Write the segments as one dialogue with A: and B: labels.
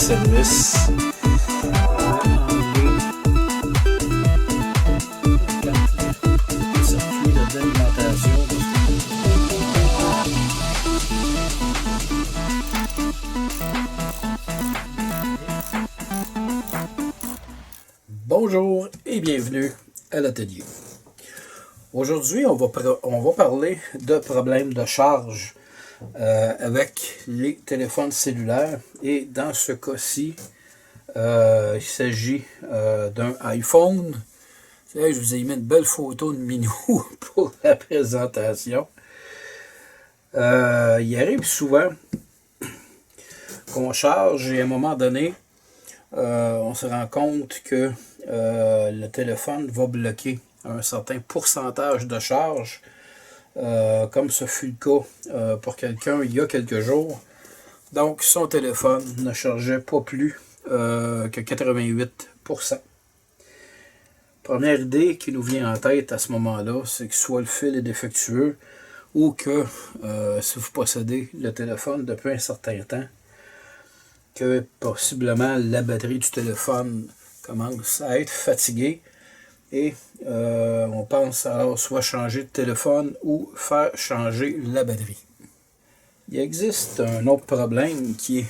A: service. Circuit d'alimentation. Bonjour et bienvenue à l'atelier. Aujourd'hui, on va parler de problèmes de charge avec les téléphones cellulaires. Et dans ce cas-ci, il s'agit d'un iPhone. Là, je vous ai mis une belle photo de Minou pour la présentation. Il arrive souvent qu'on charge et à un moment donné, on se rend compte que le téléphone va bloquer un certain pourcentage de charge, comme ce fut le cas pour quelqu'un il y a quelques jours. Donc son téléphone ne chargeait pas plus que 88%. Première idée qui nous vient en tête à ce moment-là, c'est que soit le fil est défectueux ou que si vous possédez le téléphone depuis un certain temps, que possiblement la batterie du téléphone commence à être fatiguée et on pense alors soit changer de téléphone ou faire changer la batterie. Il existe un autre problème qui est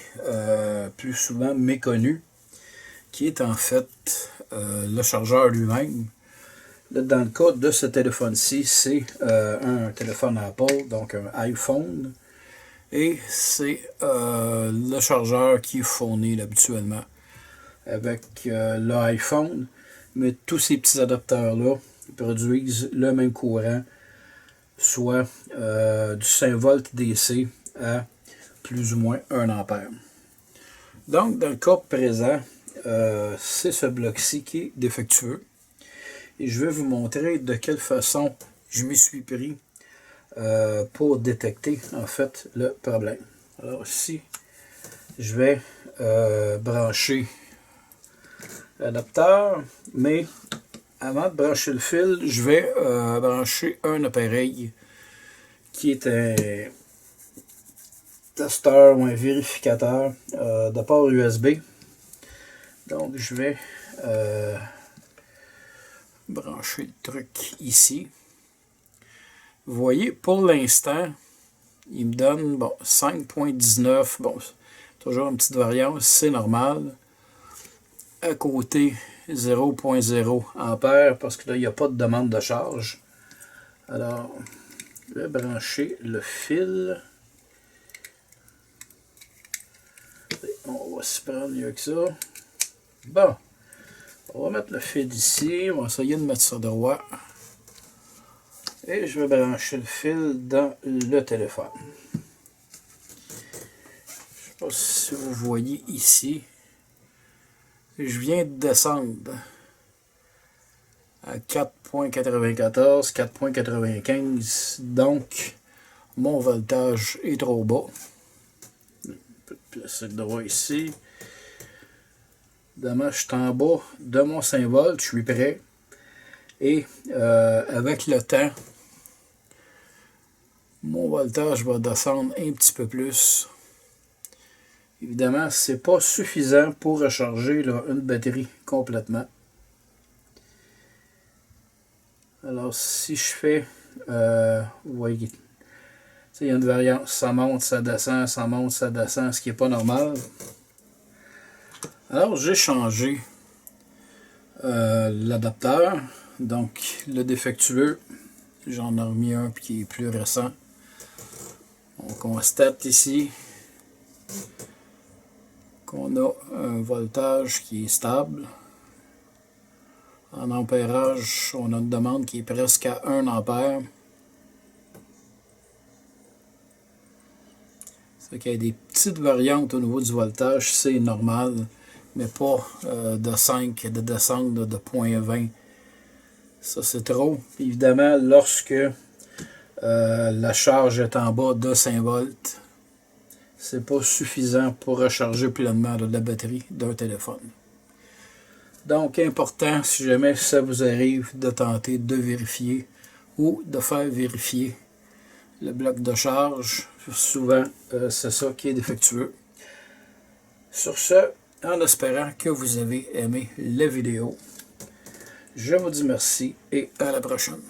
A: plus souvent méconnu, qui est en fait le chargeur lui-même. Dans le cas de ce téléphone-ci, c'est un téléphone Apple, donc un iPhone, et c'est le chargeur qui est fourni habituellement avec l'iPhone, mais tous ces petits adapteurs-là produisent le même courant, soit du 5 volts DC à plus ou moins 1 ampère. Donc, dans le cas présent, c'est ce bloc-ci qui est défectueux. Et je vais vous montrer de quelle façon je m'y suis pris pour détecter en fait le problème. Alors ici, je vais brancher l'adapteur, mais avant de brancher le fil, je vais brancher un appareil qui est un testeur ou un vérificateur de port USB. Donc je vais brancher le truc ici. Vous voyez, pour l'instant, il me donne 5.19. Bon, toujours une petite variance, c'est normal. À côté, 0.0 ampère, parce que là, il n'y a pas de demande de charge. Alors, je vais brancher le fil. On va s'y prendre mieux que ça. Bon, on va mettre le fil ici. On va essayer de mettre ça droit. Et je vais brancher le fil dans le téléphone. Je ne sais pas si vous voyez ici. Je viens de descendre à 4.94, 4.95. Donc, mon voltage est trop bas. Un peu de plastique droit ici. Demain, je suis en bas de mon 5 volts. Je suis prêt. Et avec le temps, mon voltage va descendre un petit peu plus. Évidemment, ce n'est pas suffisant pour recharger une batterie complètement. Alors, si je fais, vous voyez, il y a une variance, ça monte, ça descend, ça monte, ça descend, ce qui n'est pas normal. Alors, j'ai changé l'adapteur, donc le défectueux, j'en ai remis un qui est plus récent. On constate ici qu'on a un voltage qui est stable. En ampérage, on a une demande qui est presque à 1 ampère. C'est qu'il y a des petites variantes au niveau du voltage, c'est normal, mais pas de 5, de descendre de 0.20. Ça, c'est trop. Évidemment, lorsque la charge est en bas de 5 volts, c'est pas suffisant pour recharger pleinement la batterie d'un téléphone. Donc, important, si jamais ça vous arrive, de tenter de vérifier ou de faire vérifier le bloc de charge. Souvent, c'est ça qui est défectueux. Sur ce, en espérant que vous avez aimé la vidéo. Je vous dis merci et à la prochaine.